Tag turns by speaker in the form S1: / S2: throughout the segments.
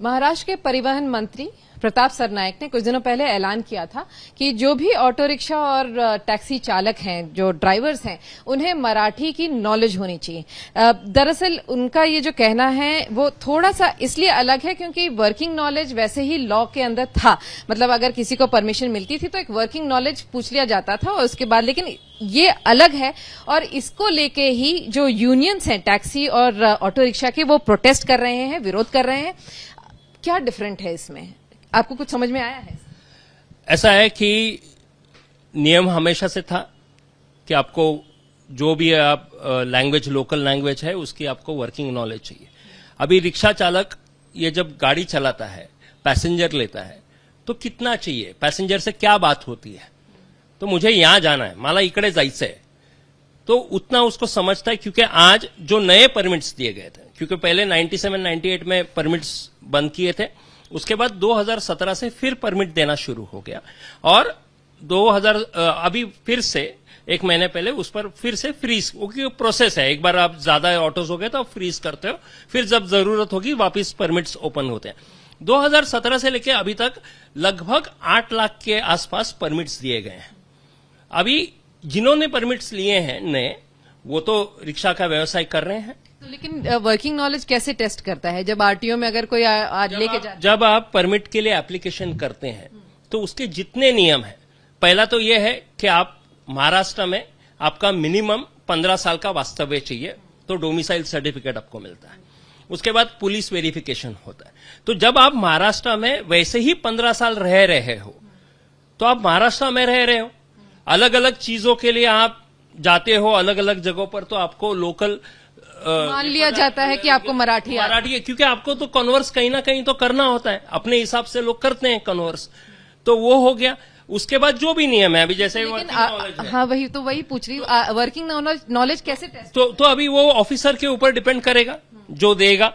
S1: महाराष्ट्र के परिवहन मंत्री प्रताप सरनाईक ने कुछ दिनों पहले ऐलान किया था कि जो भी ऑटो रिक्शा और टैक्सी चालक हैं, जो ड्राइवर्स हैं, उन्हें मराठी की नॉलेज होनी चाहिए। दरअसल उनका ये जो कहना है वो थोड़ा सा इसलिए अलग है क्योंकि वर्किंग नॉलेज वैसे ही लॉ के अंदर था। मतलब अगर किसी को परमिशन मिलती थी तो एक वर्किंग नॉलेज पूछ लिया जाता था और उसके बाद, लेकिन ये अलग है और इसको लेके ही जो यूनियंस हैं टैक्सी और ऑटो रिक्शा के, वो प्रोटेस्ट कर रहे हैं, विरोध कर रहे हैं। क्या डिफरेंट है इसमें? आपको कुछ समझ में आया है?
S2: ऐसा है कि नियम हमेशा से था कि आपको जो भी आप लैंग्वेज, लोकल लैंग्वेज है, उसकी आपको वर्किंग नॉलेज चाहिए। अभी रिक्शा चालक ये जब गाड़ी चलाता है, पैसेंजर लेता है, तो कितना चाहिए, पैसेंजर से क्या बात होती है, तो मुझे यहां जाना है, मला इकडे जायचं है, तो उतना उसको समझता है। क्योंकि आज जो नए परमिट्स दिए गए थे, क्योंकि पहले 97-98 में परमिट्स बंद किए थे, उसके बाद 2017 से फिर परमिट देना शुरू हो गया और 2000 अभी फिर से एक महीने पहले उस पर फिर से फ्रीज, क्योंकि प्रोसेस है, एक बार आप ज्यादा ऑटोज हो गए तो आप फ्रीज करते हो, फिर जब जरूरत होगी वापस परमिट्स ओपन होते हैं। 2017 से लेकर अभी तक लगभग 8 लाख के आसपास परमिट्स दिए गए हैं। अभी जिन्होंने परमिट्स लिए हैं नए, वो तो रिक्शा का व्यवसाय कर रहे हैं।
S1: तो लेकिन वर्किंग नॉलेज कैसे टेस्ट करता है? जब आरटीओ में अगर कोई आज लेके जाए,
S2: जब आप परमिट के लिए एप्लीकेशन करते हैं तो उसके जितने नियम हैं, पहला तो यह है कि आप महाराष्ट्र में आपका मिनिमम 15 साल का वास्तव्य चाहिए, तो डोमिसाइल सर्टिफिकेट आपको मिलता है। उसके बाद पुलिस वेरिफिकेशन होता है। तो जब आप महाराष्ट्र में वैसे ही 15 साल रह रहे हो, तो आप महाराष्ट्र में रह रहे हो, अलग अलग चीजों के लिए आप जाते हो अलग अलग जगहों पर, तो आपको लोकल
S1: मान लिया जाता है कि आपको मराठी
S2: है, क्योंकि आपको तो कन्वर्स कहीं ना कहीं तो करना होता है, अपने हिसाब से लोग करते हैं कन्वर्स, तो वो हो गया। उसके बाद जो भी नियम है, अभी जैसे
S1: हाँ वही पूछ रही हूँ, वर्किंग नॉलेज कैसे टेस्ट?
S2: तो अभी वो ऑफिसर के ऊपर डिपेंड करेगा जो देगा,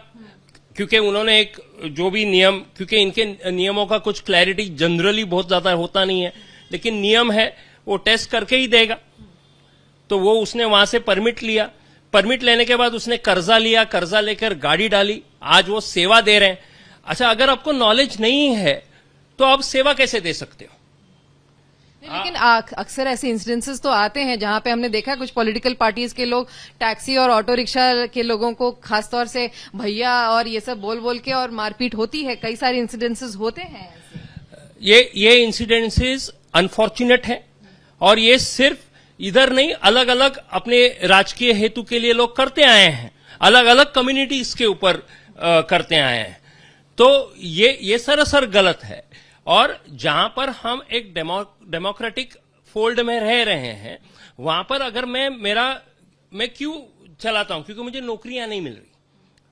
S2: क्योंकि उन्होंने एक जो भी नियम, क्योंकि इनके नियमों का कुछ क्लैरिटी जनरली बहुत ज्यादा होता नहीं है, लेकिन नियम है वो टेस्ट करके ही देगा। तो वो उसने वहां से परमिट लिया, परमिट लेने के बाद उसने कर्जा लिया, कर्जा लेकर गाड़ी डाली, आज वो सेवा दे रहे हैं। अच्छा, अगर आपको नॉलेज नहीं है तो आप सेवा कैसे दे सकते हो?
S1: लेकिन अक्सर ऐसे इंसिडेंसेस तो आते हैं जहां पे हमने देखा कुछ पॉलिटिकल पार्टीज के लोग टैक्सी और ऑटो रिक्शा के लोगों को खासतौर से भैया और ये सब बोल बोल के और मारपीट होती है। कई सारे इंसिडेंसेस होते हैं ऐसे।
S2: ये इंसिडेंसेस अनफॉर्चुनेट है और ये सिर्फ इधर नहीं, अलग अलग अपने राजकीय हेतु के लिए लोग करते आए हैं, अलग अलग कम्युनिटीज के ऊपर करते आए हैं। तो ये सरासर गलत है। और जहां पर हम एक डेमोक्रेटिक फोल्ड में रह रहे हैं, वहां पर अगर मैं क्यों चलाता हूं? क्योंकि मुझे नौकरियां नहीं मिल रही।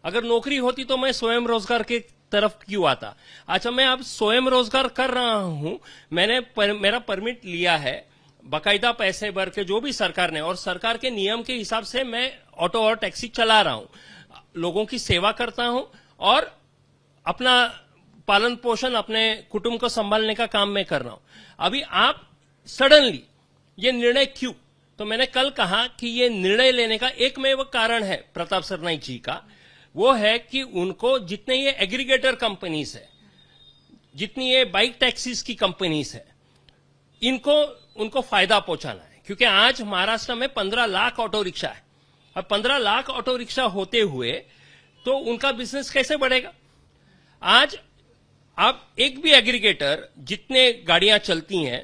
S2: अगर नौकरी होती तो मैं स्वयं रोजगार के तरफ क्यों आता? अच्छा, मैं अब स्वयं रोजगार कर रहा हूं, मेरा परमिट लिया है, बाकायदा पैसे भर के जो भी सरकार ने, और सरकार के नियम के हिसाब से मैं ऑटो और टैक्सी चला रहा हूं, लोगों की सेवा करता हूं और अपना पालन पोषण, अपने कुटुंब को संभालने का काम मैं कर रहा हूं। अभी आप सडनली ये निर्णय क्यों? तो मैंने कल कहा कि ये निर्णय लेने का एकमेव कारण है प्रताप सरनाईक जी का, वो है कि उनको जितने ये एग्रीगेटर कंपनीज है, जितनी ये बाइक टैक्सीज की कंपनीज है, उनको फायदा पहुंचाना है। क्योंकि आज महाराष्ट्र में 15 लाख ऑटो रिक्शा है। अब 15 लाख ऑटो रिक्शा होते हुए तो उनका बिजनेस कैसे बढ़ेगा? आज आप एक भी एग्रीगेटर जितने गाड़ियां चलती हैं,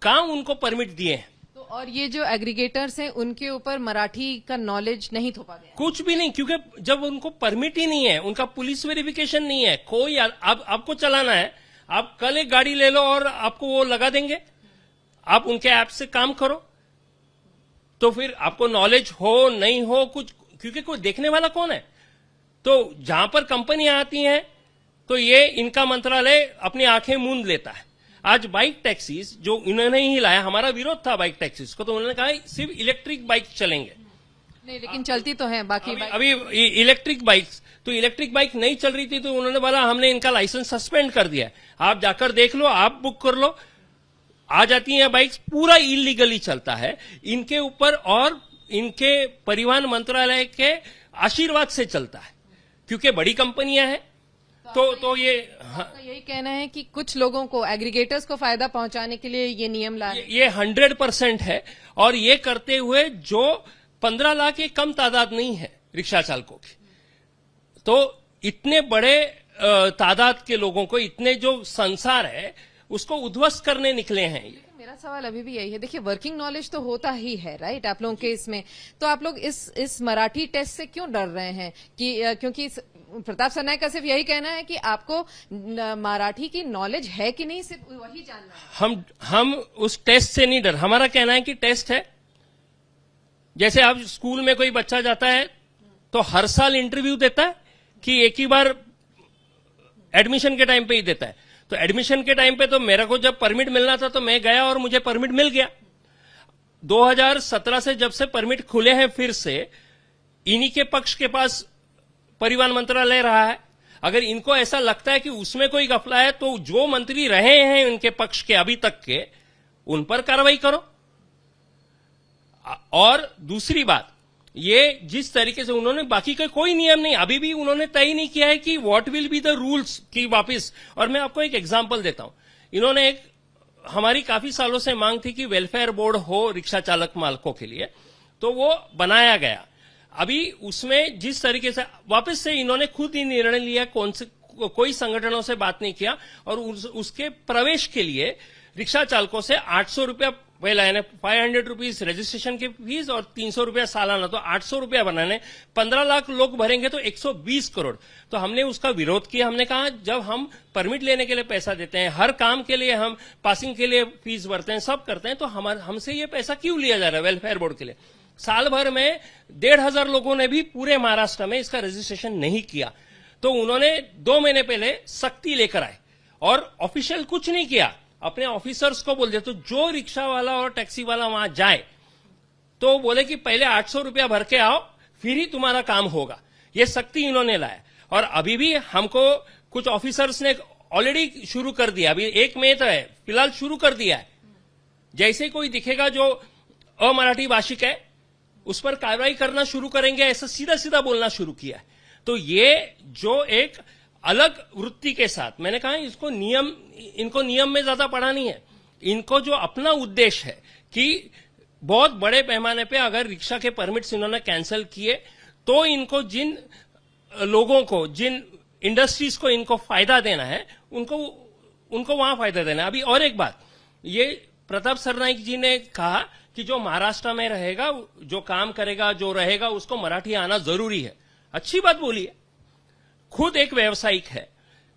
S2: कहां उनको परमिट दिए हैं?
S1: तो और ये जो एग्रीगेटर्स हैं उनके ऊपर मराठी का नॉलेज नहीं थोपा गया?
S2: कुछ भी नहीं, क्योंकि जब उनको परमिट ही नहीं है, उनका पुलिस वेरिफिकेशन नहीं है, कोई आपको चलाना है, आप कल एक गाड़ी ले लो और आपको वो लगा देंगे, आप उनके ऐप से काम करो, तो फिर आपको नॉलेज हो नहीं हो कुछ, क्योंकि कोई देखने वाला कौन है? तो जहां पर कंपनियां आती हैं तो ये इनका मंत्रालय अपनी आंखें मूंद लेता है। आज बाइक टैक्सीज जो इन्होंने ही लाया, हमारा विरोध था बाइक टैक्सीज को, तो उन्होंने कहा सिर्फ इलेक्ट्रिक बाइक चलेंगे।
S1: नहीं, लेकिन चलती तो है बाकी
S2: अभी इलेक्ट्रिक बाइक्स, तो इलेक्ट्रिक बाइक नहीं चल रही थी तो उन्होंने बोला हमने इनका लाइसेंस सस्पेंड कर दिया है, आप जाकर देख लो, आप बुक कर लो। आ जाती हैं बाइक्स, पूरा इलीगली चलता है इनके ऊपर, और इनके परिवहन मंत्रालय के आशीर्वाद से चलता है, क्योंकि बड़ी कंपनियां हैं।
S1: तो
S2: तो ये
S1: आपका यही कहना है कि कुछ लोगों को, एग्रीगेटर्स को फायदा पहुंचाने के लिए ये नियम ला रहे हैं?
S2: ये 100% है। और ये करते हुए जो 15 लाख एक कम तादाद नहीं है रिक्शा चालकों की, तो इतने बड़े तादाद के लोगों को, इतने जो संसार है उसको उद्ध्वस्त करने निकले हैं ये।
S1: मेरा सवाल अभी भी यही है, देखिए वर्किंग नॉलेज तो होता ही है, राइट, आप लोगों के इसमें, तो आप लोग इस मराठी टेस्ट से क्यों डर रहे हैं? कि क्योंकि प्रताप सरनाईक का सिर्फ यही कहना है कि आपको मराठी की नॉलेज है कि नहीं, सिर्फ वही जानना है।
S2: हम उस टेस्ट से नहीं डर, हमारा कहना है कि टेस्ट है। जैसे आप स्कूल में कोई बच्चा जाता है तो हर साल इंटरव्यू देता है कि एक ही बार एडमिशन के टाइम पे ही देता है? तो एडमिशन के टाइम पे तो मेरे को जब परमिट मिलना था तो मैं गया और मुझे परमिट मिल गया। 2017 से जब से परमिट खुले हैं फिर से इन्हीं के पक्ष के पास परिवहन मंत्रालय रहा है। अगर इनको ऐसा लगता है कि उसमें कोई गफला है तो जो मंत्री रहे हैं उनके पक्ष के अभी तक के, उन पर कार्रवाई करो। और दूसरी बात, ये जिस तरीके से उन्होंने, बाकी का कोई नियम नहीं, अभी भी उन्होंने तय नहीं किया है कि what will be the rules की वापस। और मैं आपको एक एग्जांपल देता हूं, इन्होंने एक, हमारी काफी सालों से मांग थी कि वेलफेयर बोर्ड हो रिक्शा चालक मालकों के लिए, तो वो बनाया गया। अभी उसमें जिस तरीके से वापस से इन्होंने खुद ही निर्णय लिया, कोई संगठनों से बात नहीं किया, और उसके प्रवेश के लिए रिक्शा चालकों से 800 रुपया पहला, यानी 500 रुपीज रजिस्ट्रेशन की फीस और 300 रुपया सालाना, तो 800 रुपया बनाने, 15 लाख लोग भरेंगे तो 120 करोड़। तो हमने उसका विरोध किया। हमने कहा जब हम परमिट लेने के लिए पैसा देते हैं, हर काम के लिए हम पासिंग के लिए फीस भरते हैं, सब करते हैं, तो हमसे ये पैसा क्यों लिया जा रहा है वेलफेयर बोर्ड के लिए? साल भर में 1,500 लोगों ने भी पूरे महाराष्ट्र में इसका रजिस्ट्रेशन नहीं किया। तो उन्होंने 2 महीने पहले सख्ती लेकर आए और ऑफिशियल कुछ नहीं किया, अपने ऑफिसर्स को बोल दिया। तो जो रिक्शा वाला और टैक्सी वाला वहां जाए तो बोले कि पहले 800 रुपया भर के आओ, फिर ही तुम्हारा काम होगा। ये सख्ती इन्होंने लाया। और अभी भी हमको कुछ ऑफिसर्स ने ऑलरेडी शुरू कर दिया, अभी 1 मई तो है, फिलहाल शुरू कर दिया है। जैसे कोई दिखेगा जो अमराठी भाषिक है उस पर कार्रवाई करना शुरू करेंगे, ऐसा सीधा सीधा बोलना शुरू किया है। तो ये जो एक अलग वृत्ति के साथ, मैंने कहा इनको नियम में ज्यादा पढ़ा नहीं है। इनको जो अपना उद्देश्य है कि बहुत बड़े पैमाने पे अगर रिक्शा के परमिट्स इन्होंने कैंसिल किए तो इनको जिन लोगों को, जिन इंडस्ट्रीज को इनको फायदा देना है, उनको वहां फायदा देना है। अभी और एक बात, ये प्रताप सरनाईक जी ने कहा कि जो महाराष्ट्र में रहेगा, जो काम करेगा, जो रहेगा, उसको मराठी आना जरूरी है। अच्छी बात बोली है। खुद एक व्यावसायिक है,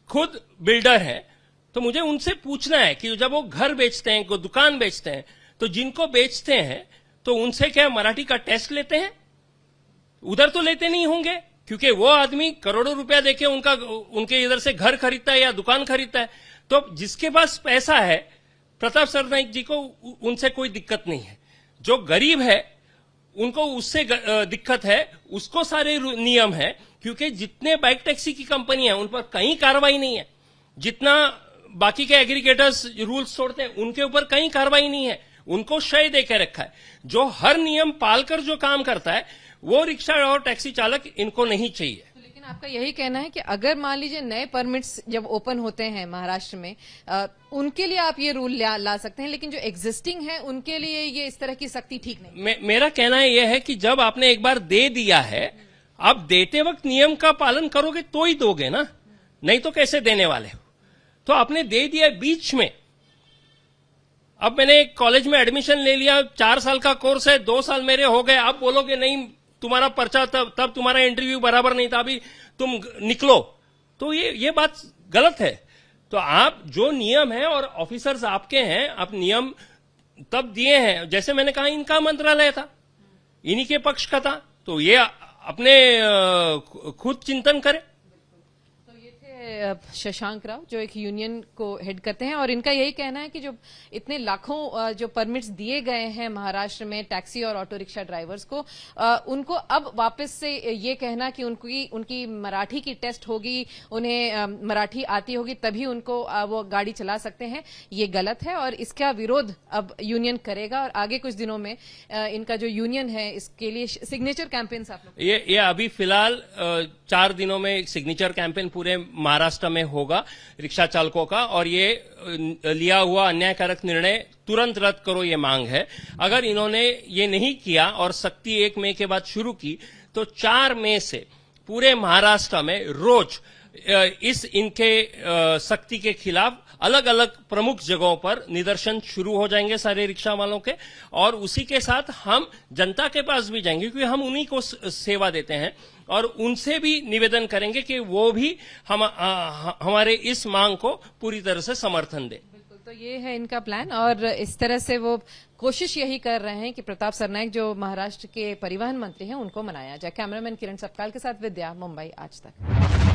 S2: खुद बिल्डर है, तो मुझे उनसे पूछना है कि जब वो घर बेचते हैं, कोई दुकान बेचते हैं, तो जिनको बेचते हैं तो उनसे क्या मराठी का टेस्ट लेते हैं? उधर तो लेते नहीं होंगे, क्योंकि वो आदमी करोड़ों रुपया देके उनके इधर से घर खरीदता है या दुकान खरीदता है। तो जिसके पास पैसा है, प्रताप सरनाईक जी को उनसे कोई दिक्कत नहीं है। जो गरीब है उनको उससे दिक्कत है, उसको सारे नियम है, क्योंकि जितने बाइक टैक्सी की कंपनी है उन पर कहीं कार्रवाई नहीं है, जितना बाकी के एग्रीगेटर्स रूल्स तोड़ते हैं उनके ऊपर कहीं कार्रवाई नहीं है, उनको शय दे के रखा है। जो हर नियम पालकर जो काम करता है वो रिक्शा और टैक्सी चालक इनको नहीं चाहिए।
S1: लेकिन आपका यही कहना है कि अगर मान लीजिए नए परमिट्स जब ओपन होते हैं महाराष्ट्र में, उनके लिए आप ये रूल ला सकते हैं, लेकिन जो एग्जिस्टिंग है उनके लिए ये इस तरह की सख्ती ठीक नहीं।
S2: मेरा कहना यह है कि जब आपने एक बार दे दिया है, आप देते वक्त नियम का पालन करोगे तो ही दोगे ना, नहीं तो कैसे देने वाले हो? तो आपने दे दिया बीच में। अब मैंने एक कॉलेज में एडमिशन ले लिया, 4 साल का कोर्स है, 2 साल मेरे हो गए, आप बोलोगे नहीं तुम्हारा पर्चा तब तुम्हारा इंटरव्यू बराबर नहीं था, अभी तुम निकलो, तो ये बात गलत है। तो आप जो नियम है और ऑफिसर्स आपके हैं, आप नियम तब दिए हैं, जैसे मैंने कहा इनका मंत्रालय था, इन्हीं के पक्ष का था, तो ये अपने खुद चिंतन करें।
S1: शशांक राव जो एक यूनियन को हेड करते हैं, और इनका यही कहना है कि जो इतने लाखों जो परमिट्स दिए गए हैं महाराष्ट्र में टैक्सी और ऑटो रिक्शा ड्राइवर्स को, उनको अब वापस से ये कहना कि उनकी मराठी की टेस्ट होगी, उन्हें मराठी आती होगी तभी उनको वो गाड़ी चला सकते हैं, ये गलत है और इसका विरोध अब यूनियन करेगा। और आगे कुछ दिनों में इनका जो यूनियन है इसके लिए सिग्नेचर कैंपेन्स आप लोग,
S2: ये अभी फिलहाल 4 दिनों में सिग्नेचर कैंपेन पूरे महाराष्ट्र में होगा रिक्शा चालकों का, और ये लिया हुआ अन्यायकारक निर्णय तुरंत रद्द करो, ये मांग है। अगर इन्होंने ये नहीं किया और सख्ती 1 मई के बाद शुरू की तो 4 मई से पूरे महाराष्ट्र में रोज इस इनके सख्ती के खिलाफ अलग अलग प्रमुख जगहों पर निदर्शन शुरू हो जाएंगे सारे रिक्शा वालों के, और उसी के साथ हम जनता के पास भी जाएंगे क्योंकि हम उन्हीं को सेवा देते हैं, और उनसे भी निवेदन करेंगे कि वो भी हमारे इस मांग को पूरी तरह से समर्थन दें।
S1: तो ये है इनका प्लान, और इस तरह से वो कोशिश यही कर रहे हैं कि प्रताप सरनाइक जो महाराष्ट्र के परिवहन मंत्री हैं उनको मनाया जाए। कैमरामैन किरण सपकाल के साथ विद्या, मुंबई आज तक।